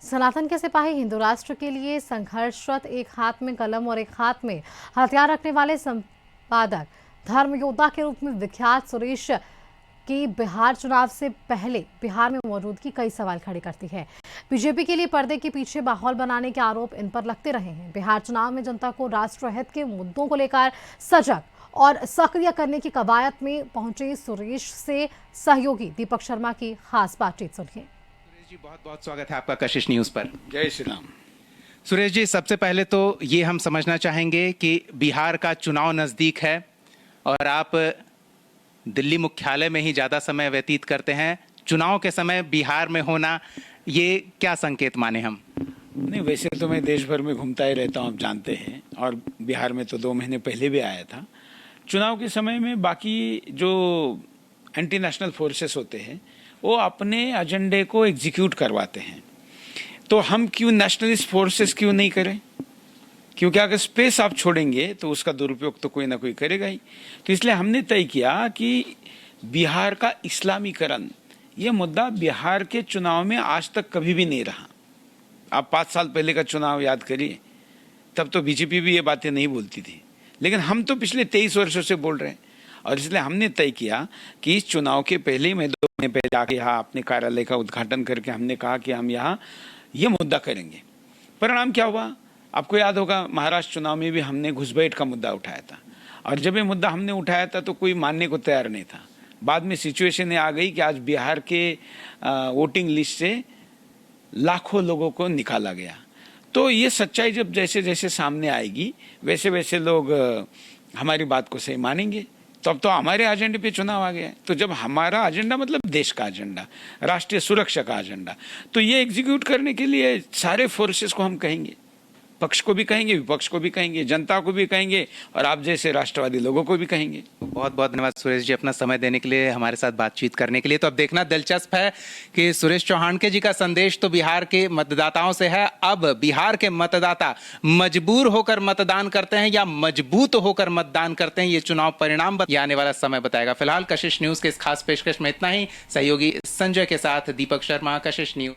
सनातन के सिपाही हिंदू राष्ट्र के लिए संघर्षरत, एक हाथ में कलम और एक हाथ में हथियार रखने वाले संपादक, धर्म योद्धा के रूप में विख्यात सुरेश की बिहार चुनाव से पहले बिहार में मौजूदगी कई सवाल खड़े करती है। बीजेपी के लिए पर्दे के पीछे माहौल बनाने के आरोप इन पर लगते रहे हैं। बिहार चुनाव में जनता को राष्ट्रहित के मुद्दों को लेकर सजग और सक्रिय करने की कवायद में पहुंचे सुरेश से सहयोगी दीपक शर्मा की खास बातचीत सुनिए। सुरेश जी, बहुत बहुत स्वागत है आपका कशिश न्यूज पर। जय श्री राम। सुरेश जी, सबसे पहले तो ये हम समझना चाहेंगे कि बिहार का चुनाव नजदीक है और आप दिल्ली मुख्यालय में ही ज्यादा समय व्यतीत करते हैं। चुनाव के समय बिहार में होना, ये क्या संकेत माने हम? नहीं, वैसे तो मैं देश भर में घूमता ही रहता हूँ, आप जानते हैं, और बिहार में तो 2 महीने पहले भी आया था। चुनाव के समय में बाकी जो एंटी नेशनल फोर्सेस होते हैं वो अपने एजेंडे को एग्जीक्यूट करवाते हैं, तो हम क्यों नेशनलिस्ट फोर्सेस क्यों नहीं करें? क्योंकि अगर स्पेस आप छोड़ेंगे तो उसका दुरुपयोग तो कोई ना कोई करेगा ही। तो इसलिए हमने तय किया कि बिहार का इस्लामीकरण, ये मुद्दा बिहार के चुनाव में आज तक कभी भी नहीं रहा। आप 5 साल पहले का चुनाव याद करिए, तब तो बीजेपी भी ये बातें नहीं बोलती थी, लेकिन हम तो पिछले 23 वर्षों से बोल रहे हैं। और इसलिए हमने तय किया कि इस चुनाव के पहले ही, मैं 2 महीने पहले आके यहाँ अपने कार्यालय का उद्घाटन करके हमने कहा कि हम यहाँ ये मुद्दा करेंगे। परिणाम क्या हुआ आपको याद होगा, महाराष्ट्र चुनाव में भी हमने घुसपैठ का मुद्दा उठाया था, और जब ये मुद्दा हमने उठाया था तो कोई मानने को तैयार नहीं था। बाद में सिचुएशन ये आ गई कि आज बिहार के वोटिंग लिस्ट से लाखों लोगों को निकाला गया। तो ये सच्चाई जब जैसे जैसे सामने आएगी वैसे वैसे लोग हमारी बात को सही मानेंगे। तब तो हमारे एजेंडे पे चुनाव आ गया है। तो जब हमारा एजेंडा मतलब देश का एजेंडा, राष्ट्रीय सुरक्षा का एजेंडा, तो ये एग्जीक्यूट करने के लिए सारे फोर्सेस को हम कहेंगे, पक्ष को भी कहेंगे, विपक्ष को भी कहेंगे, जनता को भी कहेंगे, और आप जैसे राष्ट्रवादी लोगों को भी कहेंगे। बहुत बहुत धन्यवाद सुरेश जी, अपना समय देने के लिए, हमारे साथ बातचीत करने के लिए। तो अब देखना दिलचस्प है कि सुरेश चौहानके जी का संदेश तो बिहार के मतदाताओं से है। अब बिहार के मतदाता मजबूर होकर मतदान करते हैं या मजबूत होकर मतदान करते हैं, ये चुनाव परिणाम ये आने वाला समय बताएगा। फिलहाल कशिश न्यूज के इस खास पेशकश में इतना ही। सहयोगी संजय के साथ दीपक शर्मा, कशिश न्यूज।